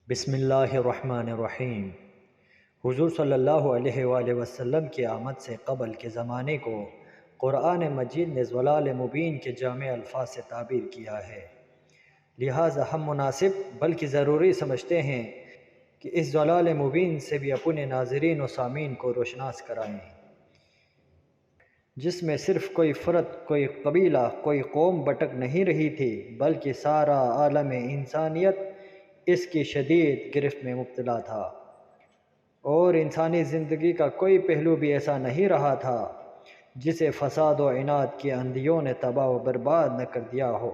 بسم اللہ الرحمن الرحیم۔ حضور صلی اللہ علیہ وآلہ وسلم کی آمد سے قبل کے زمانے کو قرآن مجید نے ضلال مبین کے جامع الفاظ سے تعبیر کیا ہے، لہٰذا ہم مناسب بلکہ ضروری سمجھتے ہیں کہ اس ضلال مبین سے بھی اپنے ناظرین و سامعین کو روشناس کرائیں، جس میں صرف کوئی فرد، کوئی قبیلہ، کوئی قوم بٹک نہیں رہی تھی، بلکہ سارا عالم انسانیت اس کی شدید گرفت میں مبتلا تھا، اور انسانی زندگی کا کوئی پہلو بھی ایسا نہیں رہا تھا جسے فساد و عناد کی آندھیوں نے تباہ و برباد نہ کر دیا ہو۔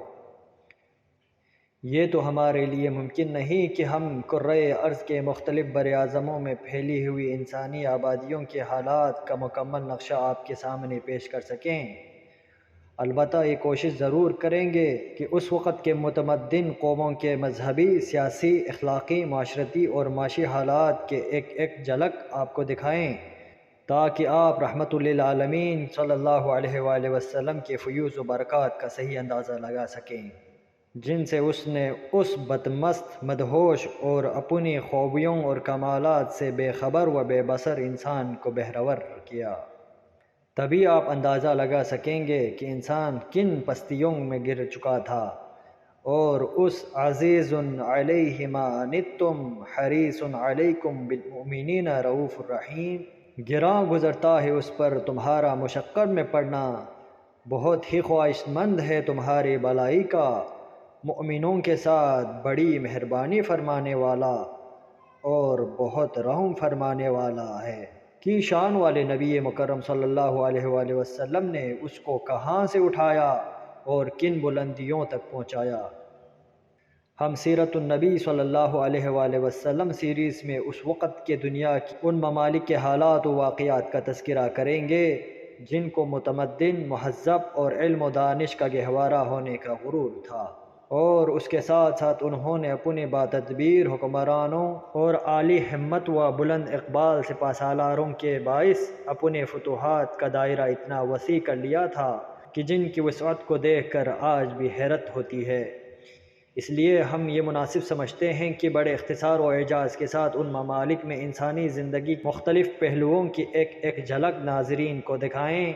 یہ تو ہمارے لیے ممکن نہیں کہ ہم کرۂ ارض کے مختلف براعظموں میں پھیلی ہوئی انسانی آبادیوں کے حالات کا مکمل نقشہ آپ کے سامنے پیش کر سکیں، البتہ یہ کوشش ضرور کریں گے کہ اس وقت کے متمدن قوموں کے مذہبی، سیاسی، اخلاقی، معاشرتی اور معاشی حالات کے ایک ایک جھلک آپ کو دکھائیں، تاکہ آپ رحمت للعالمین صلی اللہ علیہ وآلہ وسلم کے فیوز و برکات کا صحیح اندازہ لگا سکیں، جن سے اس نے اس بدمست، مدہوش اور اپنی خوبیوں اور کمالات سے بے خبر و بے بصر انسان کو بہرور کیا۔ تبھی آپ اندازہ لگا سکیں گے کہ انسان کن پستیوں میں گر چکا تھا، اور اس عزیز علیہ ما عنتم حریص علیکم بالمؤمنین رؤوف الرحیم، گراں گزرتا ہے اس پر تمہارا مشقت میں پڑنا، بہت ہی خواہش مند ہے تمہاری بھلائی کا، مؤمنوں کے ساتھ بڑی مہربانی فرمانے والا اور بہت رحم فرمانے والا ہے۔ کی شان والے نبی مکرم صلی اللہ علیہ وآلہ وسلم نے اس کو کہاں سے اٹھایا اور کن بلندیوں تک پہنچایا۔ ہم سیرت النبی صلی اللہ علیہ وآلہ وسلم سیریز میں اس وقت کے دنیا کی ان ممالک کے حالات و واقعات کا تذکرہ کریں گے جن کو متمدن، مہذب اور علم و دانش کا گہوارہ ہونے کا غرور تھا، اور اس کے ساتھ ساتھ انہوں نے اپنے باتدبیر حکمرانوں اور عالی ہمت و بلند اقبال سپہ سالاروں کے باعث اپنے فتوحات کا دائرہ اتنا وسیع کر لیا تھا کہ جن کی وسعت کو دیکھ کر آج بھی حیرت ہوتی ہے۔ اس لیے ہم یہ مناسب سمجھتے ہیں کہ بڑے اختصار و اعجاز کے ساتھ ان ممالک میں انسانی زندگی کے مختلف پہلوؤں کی ایک ایک جھلک ناظرین کو دکھائیں،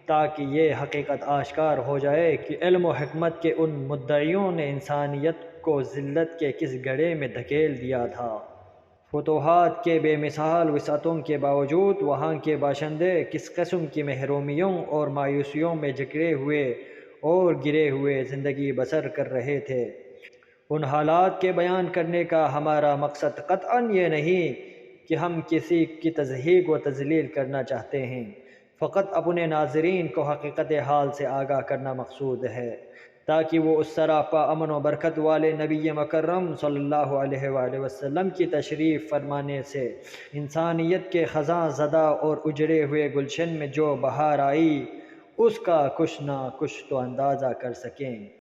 تاکہ یہ حقیقت آشکار ہو جائے کہ علم و حکمت کے ان مدعیوں نے انسانیت کو ذلت کے کس گڑھے میں دھکیل دیا تھا۔ فتوحات کے بے مثال وسعتوں کے باوجود وہاں کے باشندے کس قسم کی محرومیوں اور مایوسیوں میں جکڑے ہوئے اور گرے ہوئے زندگی بسر کر رہے تھے۔ ان حالات کے بیان کرنے کا ہمارا مقصد قطعاً یہ نہیں کہ ہم کسی کی تضحیک و تذلیل کرنا چاہتے ہیں، فقط اپنے ناظرین کو حقیقت حال سے آگاہ کرنا مقصود ہے، تاکہ وہ اس سراپا امن و برکت والے نبی مکرم صلی اللہ علیہ وآلہ وسلم کی تشریف فرمانے سے انسانیت کے خزاں زدہ اور اجڑے ہوئے گلشن میں جو بہار آئی، اس کا کچھ نہ کچھ تو اندازہ کر سکیں۔